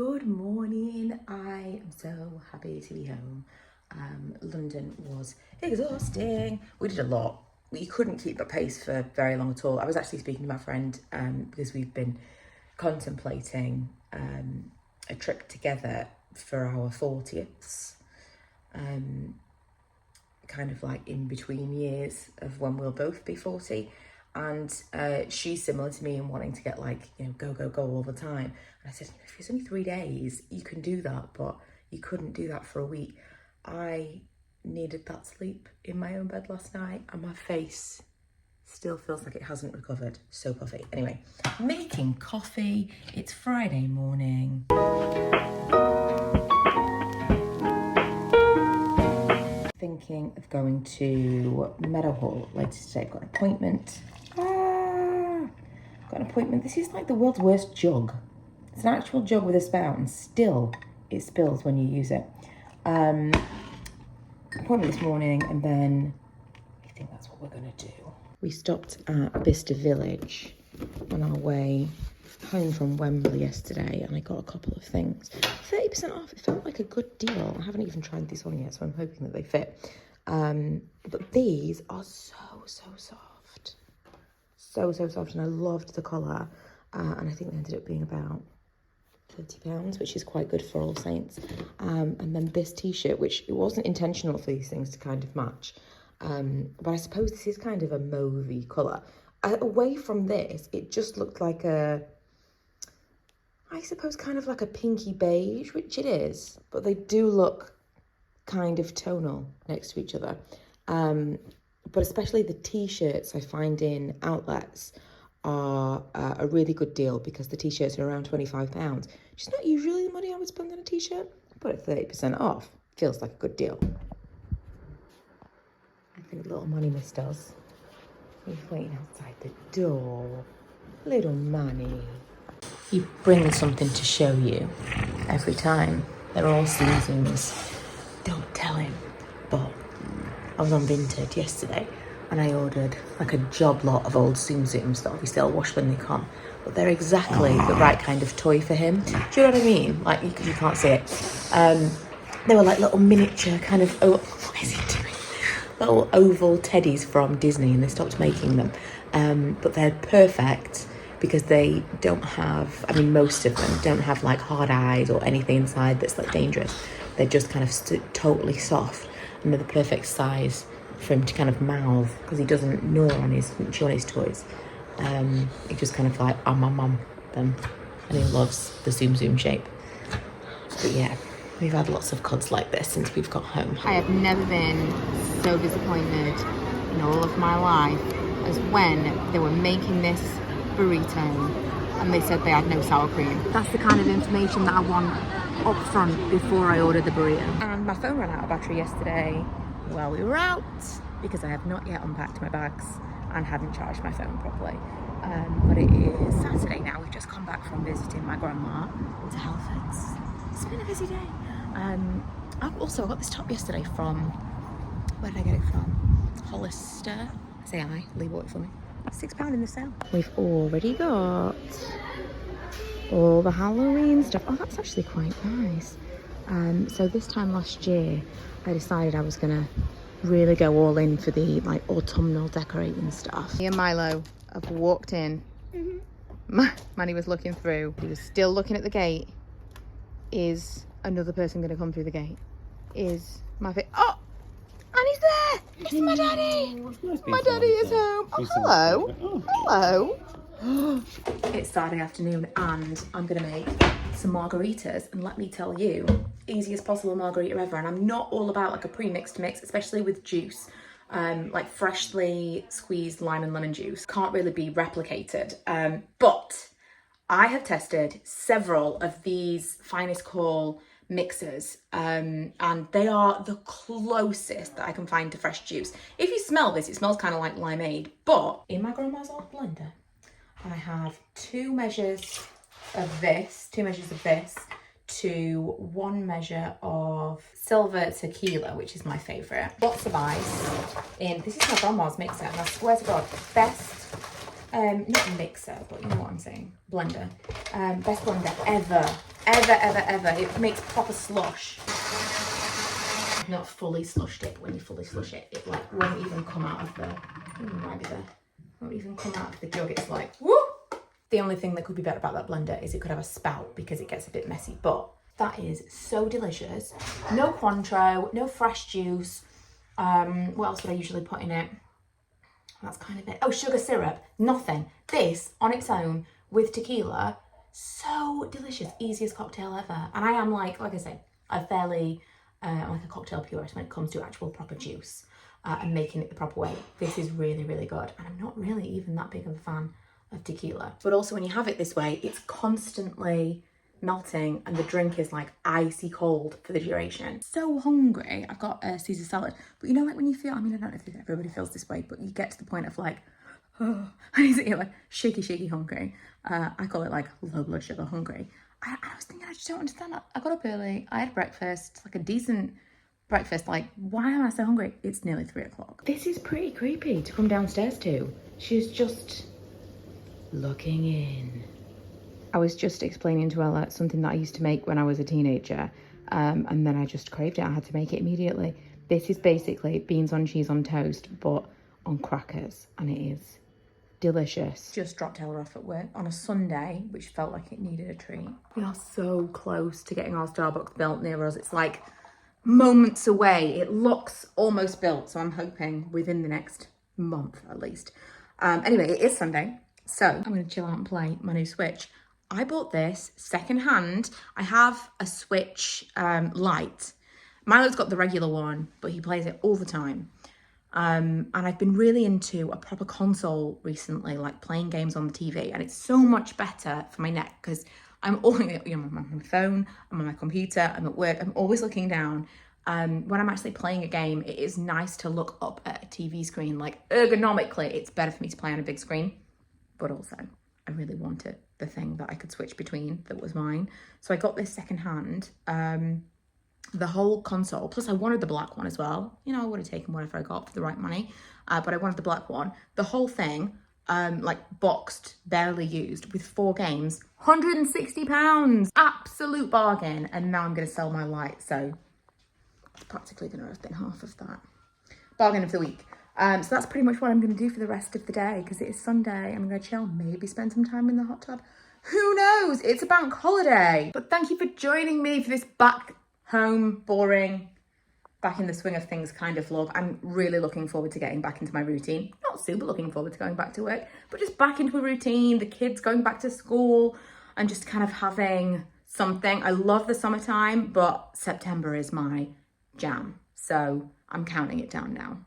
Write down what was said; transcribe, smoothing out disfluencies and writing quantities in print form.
Good morning. I am so happy to be home. London was exhausting. We did a lot. We couldn't keep a pace for very long at all. I was actually speaking to my friend because we've been contemplating a trip together for our 40ths. Kind of like in between years of when we'll both be 40. And she's similar to me in wanting to get like, go all the time. And I said, if it's only 3 days, you can do that, but you couldn't do that for a week. I needed that sleep in my own bed last night, and my face still feels like it hasn't recovered. So puffy. Anyway, making coffee. It's Friday morning. Thinking of going to Meadowhall later today. I've got an appointment. Got an appointment. This is like the world's worst jug. It's an actual jug with a spout, and still it spills when you use it. Appointment this morning, and then I think that's what we're gonna do. We stopped at Bicester Village on our way home from Wembley yesterday, and I got a couple of things. 30% off. It felt like a good deal. I haven't even tried these on yet, so I'm hoping that they fit. But these are so soft. So soft, and I loved the colour. And I think they ended up being about £30, which is quite good for All Saints. And then this t-shirt, which it wasn't intentional for these things to kind of match. But I suppose this is kind of a mauvey colour. Away from this, it just looked like I suppose kind of like a pinky beige, which it is, but they do look kind of tonal next to each other. But especially the t-shirts I find in outlets are a really good deal, because the t-shirts are around £25, which is not usually the money I would spend on a t-shirt, but at 30% off, feels like a good deal. I think little Manny missed us. He's waiting outside the door. Little Manny. You bring something to show you every time. They're all Tsum Tsums. Don't tell him, but I was on Vinted yesterday and I ordered like a job lot of old Tsum Tsums that obviously I'll wash when they come, but they're exactly the right kind of toy for him. Do you know what I mean? Like, you can't see it. They were like little miniature kind of, what is he doing? Little oval teddies from Disney, and they stopped making them. But they're perfect because they don't have, most of them don't have like hard eyes or anything inside that's like dangerous. They're just kind of totally soft, and they're the perfect size for him to kind of mouth, because he doesn't chew on his toys. He just kind of like, them, and he loves the Tsum Tsum shape. But yeah, we've had lots of cods like this since we've got home. I have never been so disappointed in all of my life as when they were making this burrito and they said they had no sour cream. That's the kind of information that I want up front before I order the burrito. And my phone ran out of battery yesterday while we were out, because I have not yet unpacked my bags and hadn't charged my phone properly. But it is Saturday now. We've just come back from visiting my grandma to Halifax. It's been a busy day. I got this top yesterday from, where did I get it from? Hollister. Say hi, Lee bought it for me. £6 in the sale. We've already got all the Halloween stuff. Oh, that's actually quite nice. So this time last year, I decided I was gonna really go all in for the like autumnal decorating stuff. Me and Milo have walked in. Manny was looking through. He was still looking at the gate. Is another person gonna come through the gate? Is my oh! And he's there! It's my daddy! My daddy is home. Oh, hello. Hello. It's Saturday afternoon and I'm gonna make some margaritas, and let me tell you, easiest possible margarita ever. And I'm not all about like a pre-mixed mix, especially with juice. Like freshly squeezed lime and lemon juice can't really be replicated. But I have tested several of these finest call mixers, and they are the closest that I can find to fresh juice. If you smell this, it smells kind of like limeade, but in my grandma's old blender, I have 2 measures of this to 1 measure of silver tequila, which is my favorite. Lots of ice in, this is my grandma's mixer, and I swear to God, best not mixer, but you know what I'm saying, blender. Best blender ever. It makes proper slush. Not fully slushed it, but when you fully slush it, it like won't even come out of the, won't even come out of the jug. It's like, whoop. The only thing that could be better about that blender is it could have a spout because it gets a bit messy, but that is so delicious. No Cointreau, no fresh juice. What else would I usually put in it? That's kind of it. Oh, sugar syrup, nothing. This on its own with tequila, so delicious, easiest cocktail ever. And I am like I say, I'm fairly like a cocktail purist when it comes to actual proper juice and making it the proper way. This is really, really good. And I'm not really even that big of a fan of tequila. But also when you have it this way, it's constantly melting and the drink is like icy cold for the duration. So hungry. I've got a Caesar salad, but you know, like when you feel, I mean, I don't know if everybody feels this way, but you get to the point of like, oh, I need to eat like shaky hungry. I call it like low blood sugar hungry. I was thinking, I just don't understand. I got up early, I had breakfast, like a decent breakfast. Like, why am I so hungry? It's nearly 3 o'clock. This is pretty creepy to come downstairs to. She's just looking in. I was just explaining to Ella something that I used to make when I was a teenager, and then I just craved it. I had to make it immediately. This is basically beans on cheese on toast, but on crackers, and it is delicious. Just dropped Ella off at work on a Sunday, which felt like it needed a treat. We are so close to getting our Starbucks built near us. It's like moments away. It looks almost built, so I'm hoping within the next month at least. Anyway, it is Sunday, so I'm going to chill out and play my new Switch. I bought this secondhand. I have a Switch Lite. Milo's got the regular one, but he plays it all the time. And I've been really into a proper console recently, like playing games on the TV, and it's so much better for my neck because I'm always, you know, I'm on my phone, I'm on my computer, I'm at work, I'm always looking down. When I'm actually playing a game, it is nice to look up at a TV screen. Like ergonomically, it's better for me to play on a big screen, but also I really wanted the thing that I could switch between that was mine. So I got this secondhand. The whole console, plus I wanted the black one as well. You know, I would have taken whatever I got for the right money, but I wanted the black one. The whole thing, like boxed, barely used, with 4 games, £160, absolute bargain. And now I'm going to sell my Lite, so it's practically going to have been half of that. Bargain of the week. So that's pretty much what I'm going to do for the rest of the day, because it is Sunday. I'm going to chill, maybe spend some time in the hot tub. Who knows? It's a bank holiday. But thank you for joining me for this back home, boring, back in the swing of things kind of vlog. I'm really looking forward to getting back into my routine. Not super looking forward to going back to work, but just back into a routine, the kids going back to school and just kind of having something. I love the summertime, but September is my jam. So I'm counting it down now.